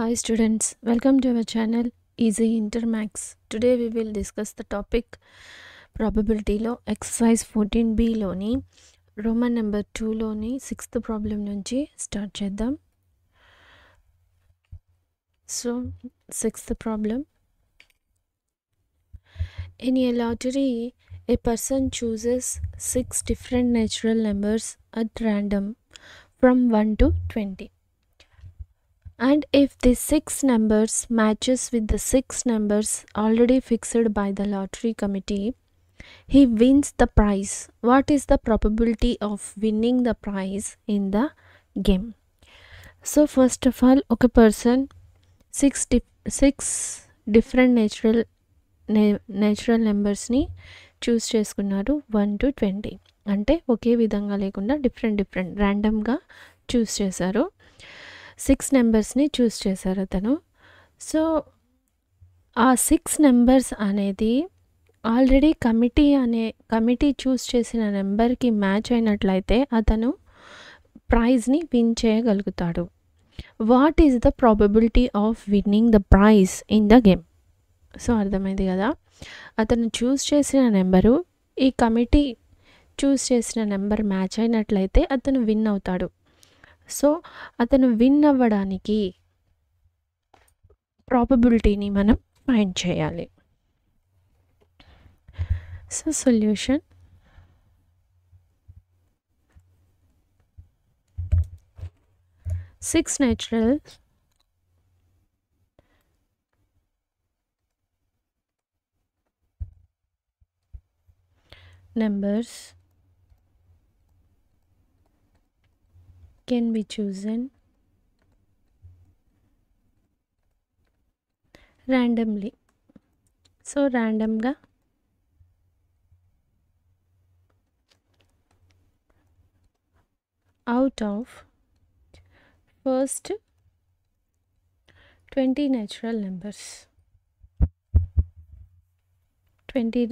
Hi students, welcome to our channel Easy Intermax. Today we will discuss the topic probability లో exercise 14b లోని Roman number 2 లోని 6th problem నుంచి start చేద్దాం. So 6th problem. In a lottery, a person chooses 6 different natural numbers at random from 1 to 20. And if the 6 numbers matches with the 6 numbers already fixed by the lottery committee, he wins the prize. What is the probability of winning the prize in the game? So first of all, okay, person 6 different natural numbers ni choose చేసుకున్నారు 1 to 20. అంటే ఒకే విధంగా లేకుండా different ర్యాండమ్గా చూస్ చేశారు. 6 నెంబర్స్ని చూస్ చేశారు అతను. So ఆ 6 numbers అనేది ఆల్రెడీ కమిటీ చూస్ చేసిన నెంబర్కి మ్యాచ్ అయినట్లయితే అతను ప్రైజ్ని విన్ చేయగలుగుతాడు. What is the probability of winning the prize in the game? So అర్థమైంది కదా, అతను చూస్ చేసిన నెంబరు ఈ కమిటీ చూస్ చేసిన నెంబర్ మ్యాచ్ అయినట్లయితే అతను విన్ అవుతాడు. సో అతను విన్ అవ్వడానికి ప్రాబబిలిటీని మనం ఫైండ్ చేయాలి. So solution, six natural numbers can be chosen randomly. So randomగా out of first 20 natural numbers. 20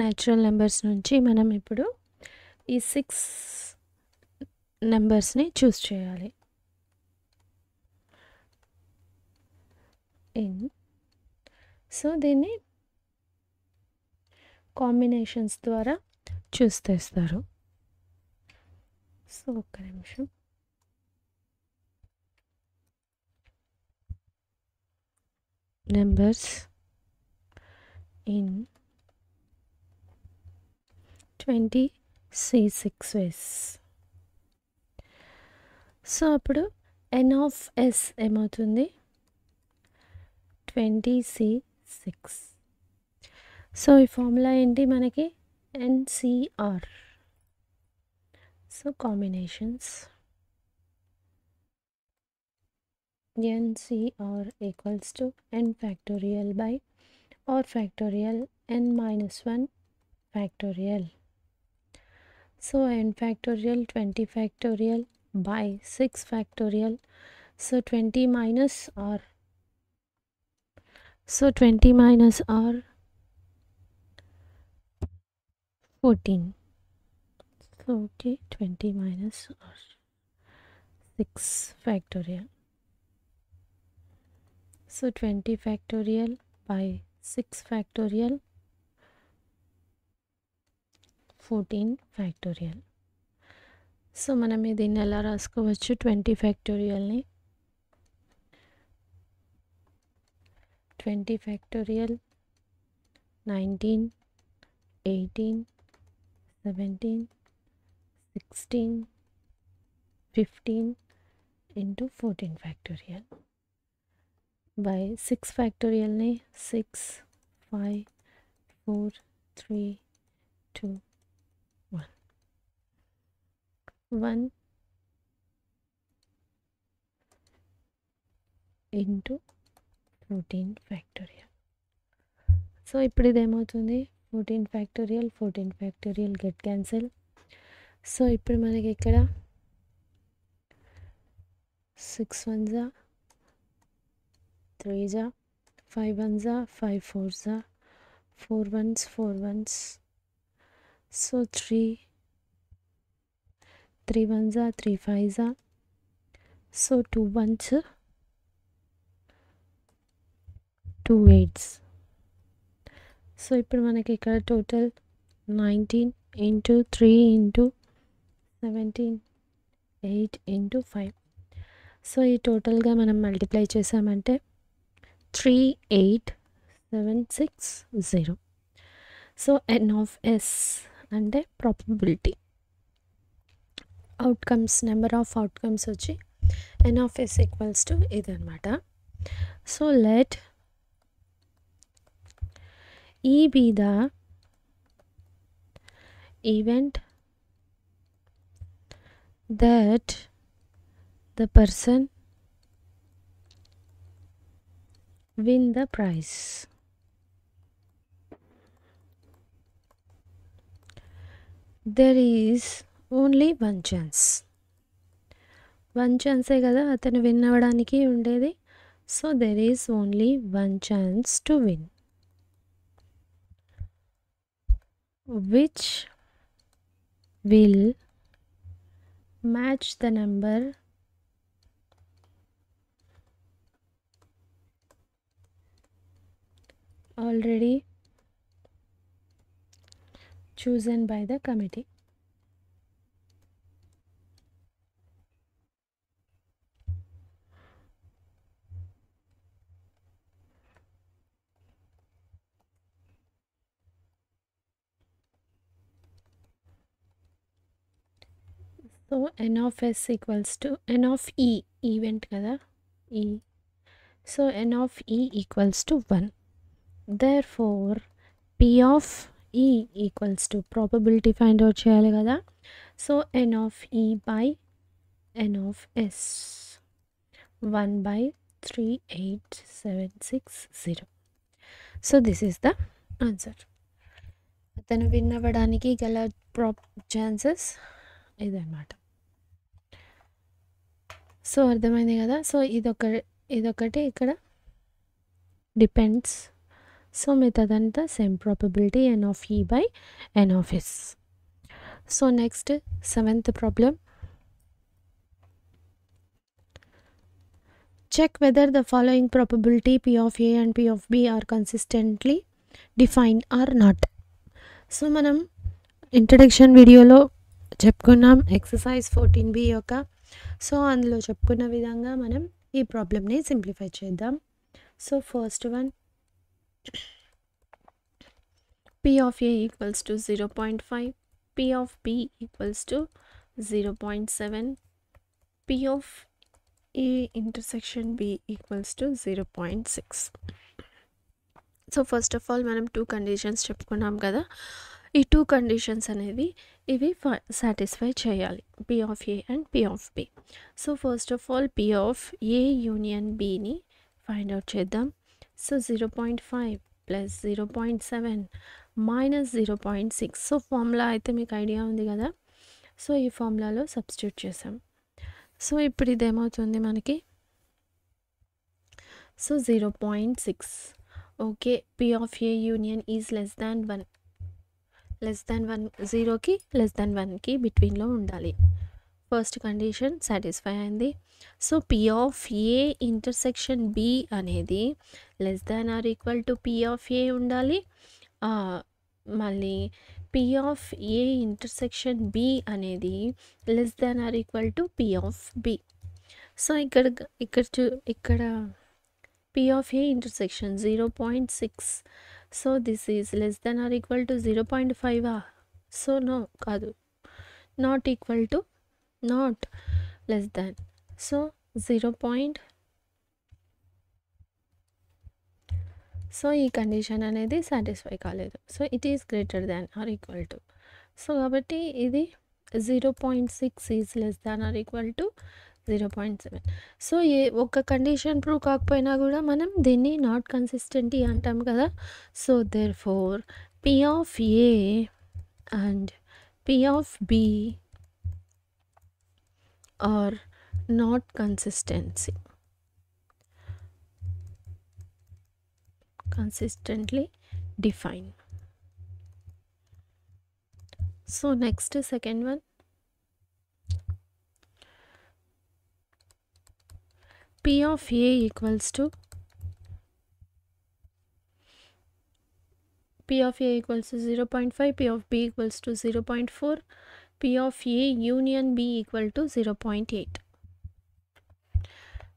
natural numbers నుంచి మనం ఇప్పుడు ఈ 6 నెంబర్స్ని చూస్ చేయాలి. సో దీన్ని కాంబినేషన్స్ ద్వారా చూస్ చేస్తారు. సో ఒక్క నిమిషం. Numbers in 20C6 ways. So అప్పుడు n of s ఏమవుతుంది? 20C6. సో ఈ ఫార్ములా ఏంటి మనకి? NCR. So combinations NCR equals to n factorial by or factorial n minus 1 factorial. So n factorial 20 factorial by 6 factorial. So 20 minus r. So 20 minus r 14. So okay, 20 minus r 6 factorial. So 20 factorial by 6 factorial 14 factorial. So మనం దీన్ని ఎలా రాసుకోవచ్చు? 20 ఫ్యాక్టోరియల్ని 20 factorial 19 18 17 16 15 into 14 factorial by 6 ఫ్యాక్టోరియల్ని 6 5 4 3 2 1 into 14 factorial. So ఇప్పుడు ఇదేమవుతుంది? 14 factorial get cancel. So ఇప్పుడు మనకి ఇక్కడ 6 1s 3s 5 1s 5 4s 4 1s 4 1s. So 3 1s 3 5s. So 2 1s 2 8s. So ఇప్పుడు మనకి ఇక్కడ total 19 into 3 into 17 8 into 5. So ఈ టోటల్గా మనం మల్టిప్లై చేసామంటే 38760. సో n ఆఫ్ s అంటే probability outcomes, number of outcomes వచ్చి n of s equals to ఇదనమాట. So let E be the event that the person win the prize. There is only one chance. One ఛాన్సే కదా అతను win అవ్వడానికి ఉండేది. So there is only one chance to win, which will match the number already chosen by the committee. So n of s equals to n of e, event కదా e. So n of e equals to 1. Therefore p of e equals to probability find out చేయాలి కదా. So n of e by n of s 1/38760. So this is the answer. అతను win అవ్వడానికి గల chances ఇదన్నమాట. So అర్థమైంది కదా. So ఇదొకటి ఇక్కడ డిపెండ్స్. సో మిగతాదంతా same probability n of e by n of s. So next 7th problem. Check whether the following probability P of A and P of B are consistently defined or not. So మనం introduction వీడియోలో చెప్పుకున్నాం exercise 14B యొక్క. So అందులో చెప్పుకున్న విధంగా మనం ఈ ప్రాబ్లమ్ని సింప్లిఫై చేద్దాం. So first one, P of A equals to 0.5, P of B equals to 0.7, P of A intersection B equals to 0.6. So first of all మనం 2 కండిషన్స్ చెప్పుకున్నాం కదా. ఈ 2 కండిషన్స్ అనేవి ఇవి సాటిస్ఫై చేయాలి, P of A and P of B. So first of all P of A union Bని find out చేద్దాం. So 0.5 plus 0.7 minus 0.6. So formula అయితే మీకు ఐడియా ఉంది కదా. సో ఈ ఫార్ములాలో సబ్స్టిట్యూట్ చేసాం. సో ఇప్పుడు ఇదేమవుతుంది మనకి, so 0.6. Okay, P of A union is less than 1, 0కి <1కి బిట్వీన్లో ఉండాలి. ఫస్ట్ కండిషన్ సాటిస్ఫై అయింది. So P of A intersection B అనేది less than or equal to P of A ఉండాలి. మళ్ళీ P of A intersection B అనేది less than or equal to P of B. So ఇక్కడ P of A intersection 0.6. So this is less than or equal to 0.5. So no కాదు, not equal to, not less than. So 0. So ఈ condition అనేది satisfy కాలేదు. So it is greater than or equal to. So కాబట్టి ఇది 0.6 is less than or equal to 0.7. So ఒక condition prove కాకపోయినా కూడా మనం దీన్ని నాట్ కన్సిస్టెంటీ అంటాం కదా. So therefore P of A and P of B are not consistently defined. So next, second one, P of A equals to P of A equals to 0.5, P of B equals to 0.4, P of A union B equal to 0.8.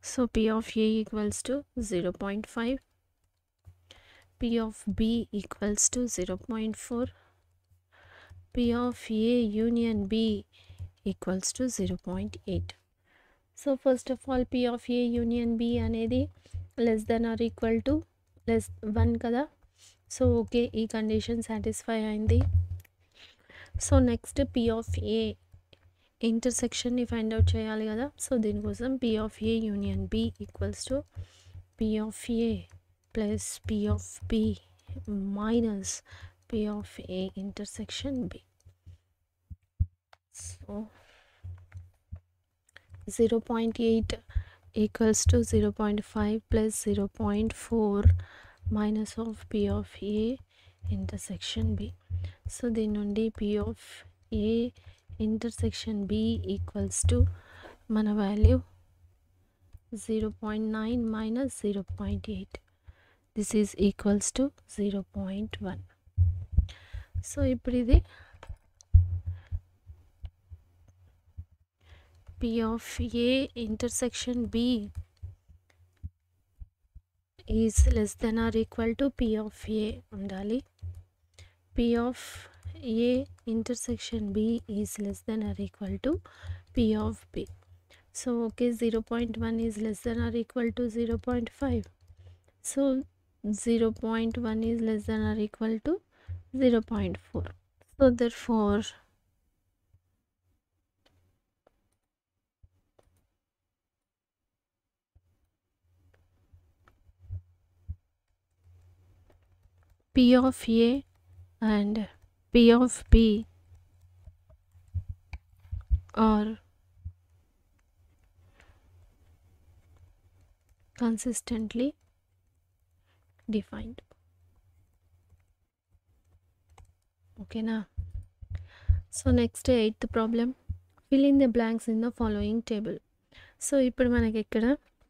So P of A equals to 0.5, P of B equals to 0.4, P of A union B equals to 0.8. So first of all P of A union B అనేది less than or equal to 1 కదా. So okay, ఈ condition satisfy అయింది. So next P of A ఇంటర్సెక్షన్ని find out చేయాలి కదా. So దీనికోసం P of A union B equals to P of A plus P of B minus P of A intersection B. So 0.8 equals to 0.5 plus 0.4 minus of P of A intersection B. So దీని నుండి P of A intersection B equals to మన value 0.9 minus 0.8. This is equals to 0.1. So ఇప్పుడు ఇది P of A intersection B is less than or equal to P of A ఉండాలి. P of A intersection B is less than or equal to P of B. So okay, 0.1 is less than or equal to 0.5. So 0.1 is less than or equal to 0.4. So therefore P of A and P of B are consistently defined. Okay na. So next 8th problem, fill in the blanks in the following table. So ఇప్పుడు మనకి ఇక్కడ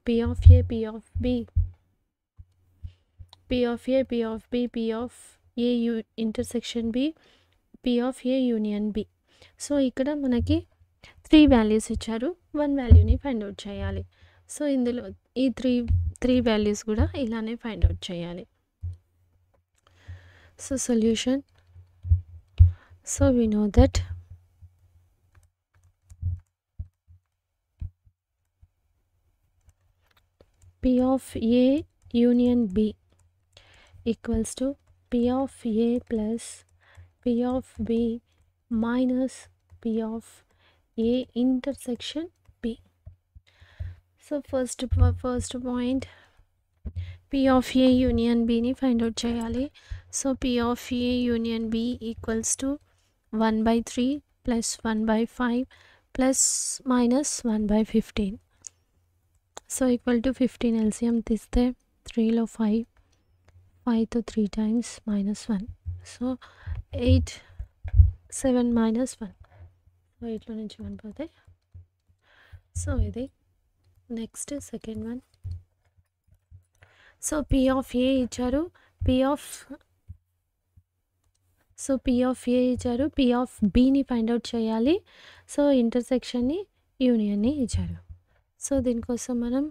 P of A, P of B, P of A, P of B, P of A intersection B, P of A union B. So ఇక్కడ మనకి 3 values ఇచ్చారు, 1 వాల్యూని find out చేయాలి. So ఇందులో ఈ త్రీ వాల్యూస్ కూడా ఇలానే ఫైండ్ అవుట్ చేయాలి. So solution, so we know that P of A union B equals to P of A plus P of B minus P of A intersection B. So first point, P of A union B ni find out cheyali. So P of A union B equals to 1/3 plus 1/5 plus minus 1/15. So equal to 15 LCM తీస్తే 3లో 5తో 3 times minus 1. So 8, 7 minus 1. So 8లో నుంచి 1 పోతే, so ఇది next second one. So P of A ఇచ్చారు, P of A ఇచ్చారు, P of Bని ఫైండ్ అవుట్ చేయాలి. సో ఇంటర్సెక్షన్ని యూనియన్ని ఇచ్చారు. సో దీనికోసం మనం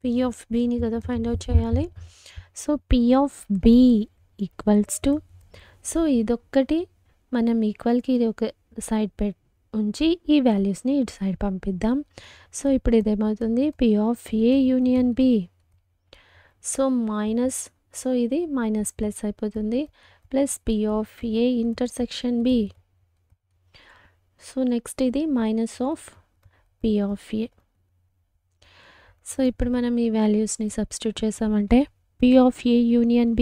P of Bని కదా ఫైండ్ అవుట్ చేయాలి. So P of B equals to, so ఇదొక్కటి మనం ఈక్వల్కి ఇది ఒక సైడ్ ఉంచి ఈ వాల్యూస్ని ఇటు సైడ్ పంపిద్దాం. సో ఇప్పుడు ఇదేమవుతుంది, P of A union B. So minus, so ఇది మైనస్ ప్లస్ అయిపోతుంది, plus P of A intersection B. So next ఇది minus of P of A. So ఇప్పుడు మనం ఈ వాల్యూస్ని సబ్స్టిట్యూట్ చేసామంటే P of A union B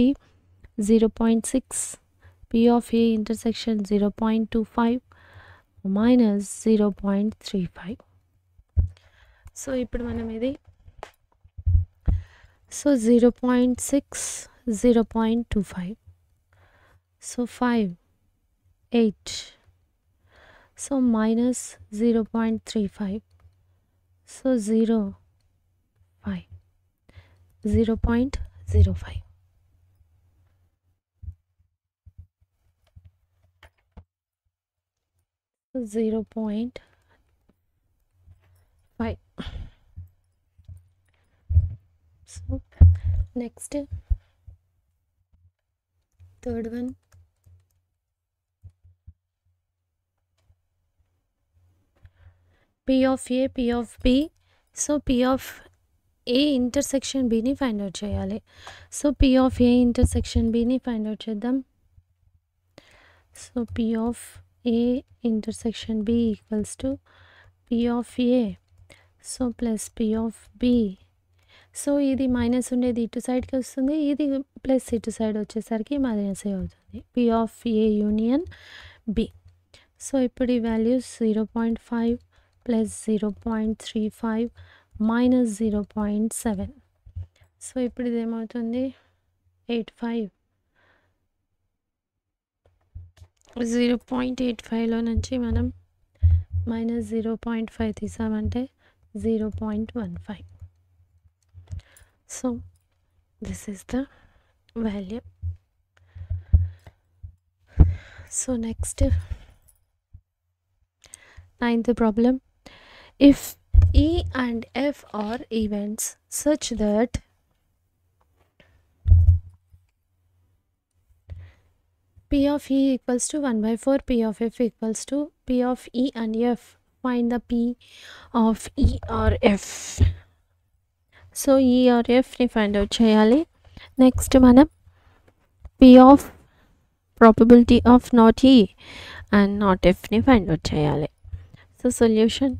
0.6, P of A intersection 0.25 minus 0.35. So ఇప్పుడు మనం ఇది, so 0.6, 0.25, so 5, 8, so minus 0.35, so 0.5, 0.05. 0.5. So next, third one, P of A, P of B. So P of A intersection B ని find out చేయాలి. So P of A intersection B ని find out చేద్దాం. So P of A intersection B equals to P of A. So plus P of B. So ఇది minus ఉండేది ఇటు సైడ్కి వస్తుంది, ఇది ప్లస్ ఇటు సైడ్ వచ్చేసరికి మైనస్ ఏ అవుతుంది. P of A union B. So ఇప్పుడు ఈ వాల్యూస్ 0.5 ప్లస్ 0.35 మైనస్ 0.7. సో ఇప్పుడు ఇది ఏమవుతుంది 85. 0.85లో నుంచి మనం minus 0.5 తీసామంటే 0.15. So this is the value. So next 9th problem. If E and F are events such that P of E equals to 1/4, P of F equals to P of E and F, find the P of E or F. So E or F ని find out చేయాలి. Next మనం P of probability of not E and not F ని find out చేయాలి. So solution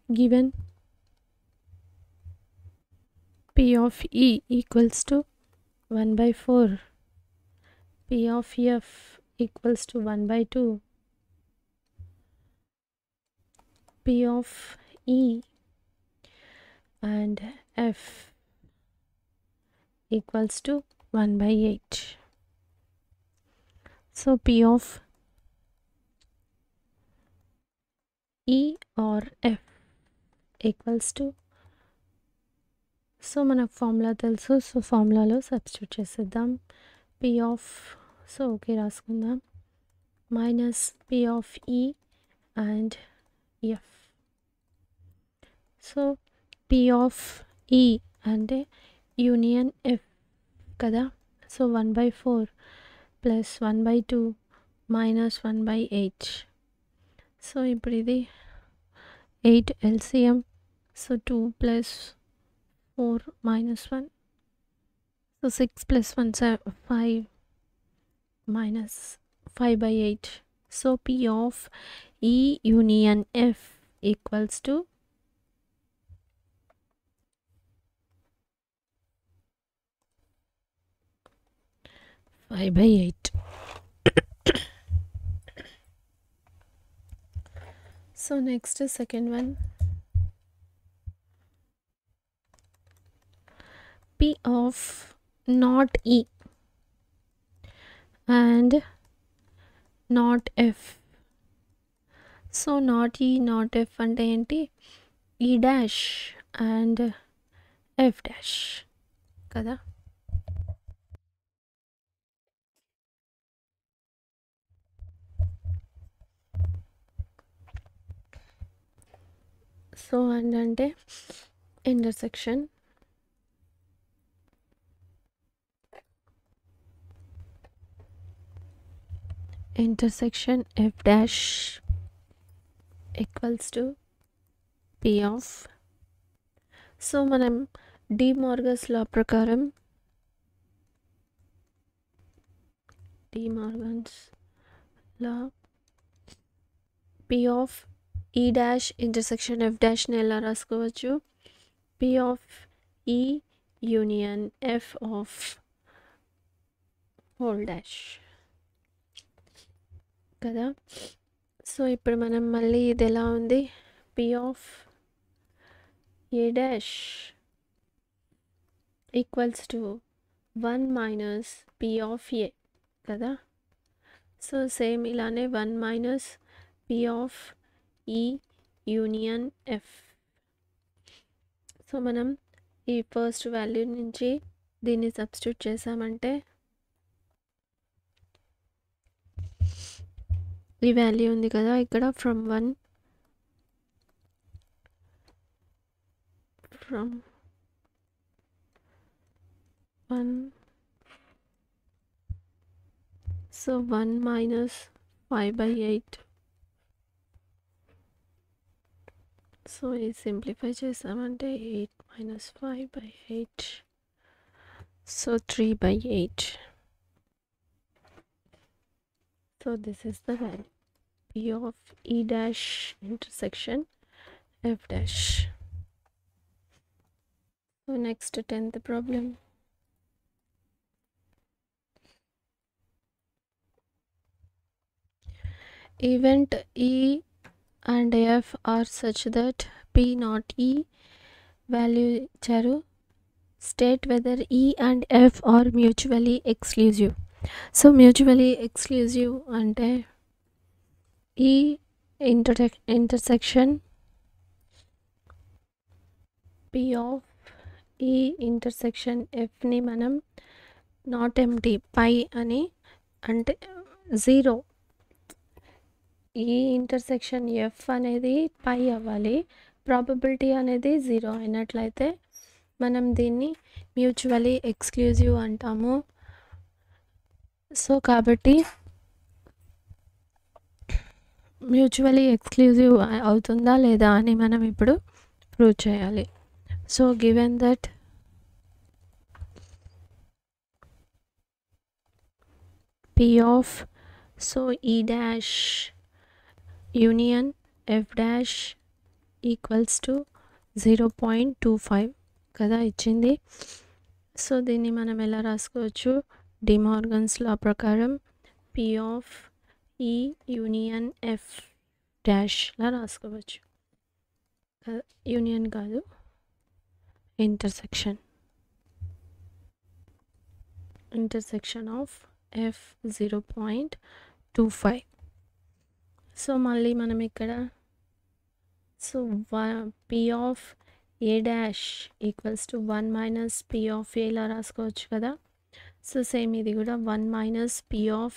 given P of E equals to 1/4, P of F equals to 1/2, P of E and F equals to 1/8. So P of E or F equals to, so మనకు formula తెలుసు, so ఫార్ములాలో substitute చేసేద్దాం. P of, so okay రాసుకుందాం, minus P of E and F. So P of E అంటే union F కదా. So 1/4 plus 1/2 minus 1/8. So ఇప్పుడు ఇది 8 LCM. So 2 plus 4 minus 1. So 6 plus 1 5 minus 5/8. So P of E union F equals to 5/8. So next is second one. P of not E and not F. So not E not F అంటే ఏంటి, E dash and F dash కదా. So and అంటే intersection F dash equals to P of, so మనం D మార్గన్స్ లా ప్రకారం P of E dash intersection F dash ని ఎలా రాసుకోవచ్చు, P of E union F of whole dash కదా. So ఇప్పుడు మనం మళ్ళీ ఇది ఎలా ఉంది, P of A dash equals to 1 minus P of A కదా. సో సేమ్ ఇలానే 1 minus P of E union F. So మనం ఈ ఫస్ట్ వాల్యూ నుంచి దీన్ని సబ్స్టిట్యూట్ చేసామంటే ఈ వాల్యూ ఉంది కదా ఇక్కడ ఫ్రమ్ 1 సో 1 minus 5/8. సో ఇది సింప్లిఫై చేసామంటే 8 minus 5/8. So 3/8. So this is the value P of E dash intersection F dash. So next 10th problem. Event E and F are such that P not E value ఇచ్చారు. State whether E and F are mutually exclusive. So mutually exclusive అంటే ఈ intersection P of ఈ intersection ఎఫ్ని మనం not empty పై అని అంటే 0 ఈ intersection F అనేది పై అవ్వాలి, ప్రాబబిలిటీ అనేది 0 అయినట్లయితే మనం దీన్ని మ్యూచువలీ ఎక్స్క్లూజివ్ అంటాము. సో కాబట్టి మ్యూచువలీ ఎక్స్క్లూజివ్ అవుతుందా లేదా అని మనం ఇప్పుడు ప్రూవ్ చేయాలి. So given that P of so E dash union F dash equals to 0.25 కదా ఇచ్చింది. సో దీన్ని మనం ఎలా రాసుకోవచ్చు, డిమార్గన్స్ లా ప్రకారం P of E union F dash లా రాసుకోవచ్చు. యూనియన్ కాదు, ఇంటర్సెక్షన్ ఆఫ్ F 0.25. సో మళ్ళీ మనం ఇక్కడ so P of A dash equals to 1 minus P of A లా రాసుకోవచ్చు కదా. సో సేమ్ ఇది కూడా 1 minus P of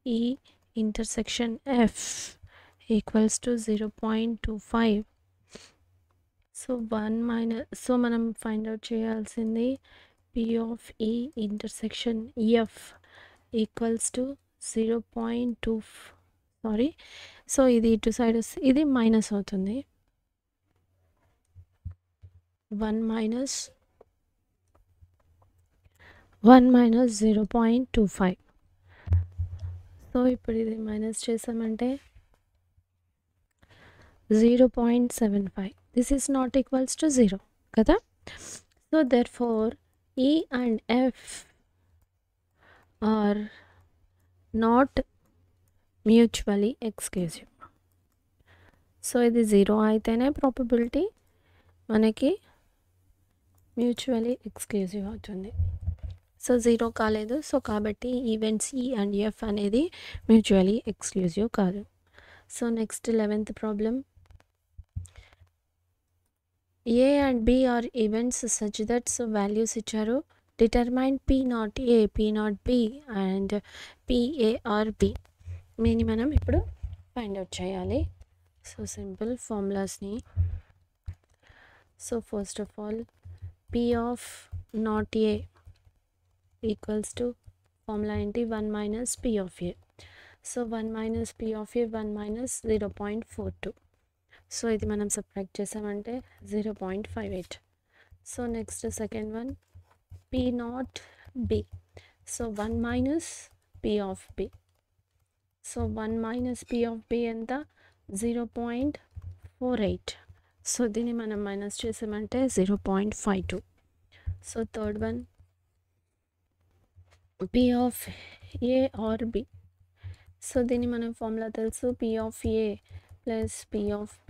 E intersection F equals to 0.25. So 1 minus so మనం ఫైండ్ అవుట్ చేయాల్సింది P of E intersection F equals to 0.2 sorry. So ఇది ఇటు side వస్తే ఇది మైనస్ అవుతుంది. 1 మైనస్ 0.25. సో ఇప్పుడు ఇది మైనస్ చేసామంటే 0.75. This is not equals to 0 కదా. So therefore E and F are not mutually exclusive. So ఇది 0 అయితేనే ప్రాబబిలిటీ మనకి మ్యూచువలీ ఎక్స్క్లూజివ్ అవుతుంది. సో 0 కాలేదు, సో కాబట్టి ఈవెంట్స్ E అండ్ F అనేది మ్యూచువలీ ఎక్స్క్లూజివ్ కాదు. So next 11th problem. A and B are events such that so values ఇచ్చారు. Determine P not A, P not B and PA or B. దీన్ని మనం ఇప్పుడు find out చేయాలి. So simple ఫార్ములాస్ని. So first of all P of not A equals to formula ఏంటి, 1 minus P of A. So 1 minus P of A 1 minus 0.42. So ఇది మనం subtract చేసామంటే 0.58. So next second one P not B. So 1 minus P of B. So 1 minus P of B ఎంత, 0.48. So దీన్ని మనం minus చేసామంటే 0.52. So third one P of A or B. So దీన్ని మనం formula తెలుసు, P of A plus P of B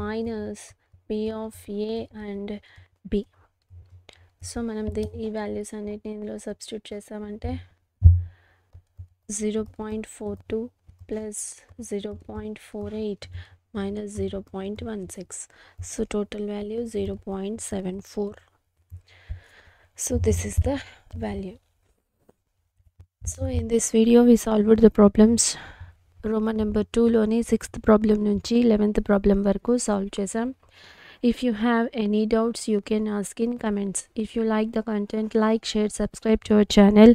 minus P of A and B. So మనం ఈ values అన్నిటిని ఇందులో సబ్స్టిట్యూట్ చేసామంటే 0.42 plus 0.48 minus 0.16. So total value 0.74. So this is the value. So in this video we solved the problems roman number 2లోని 6th problem నుంచి 11th problem వరకు solve చేసాం. If you have any doubts, you can ask in comments. If you like the content, like, share, subscribe to our channel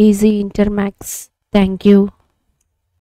Easy Inter Maths. Thank you.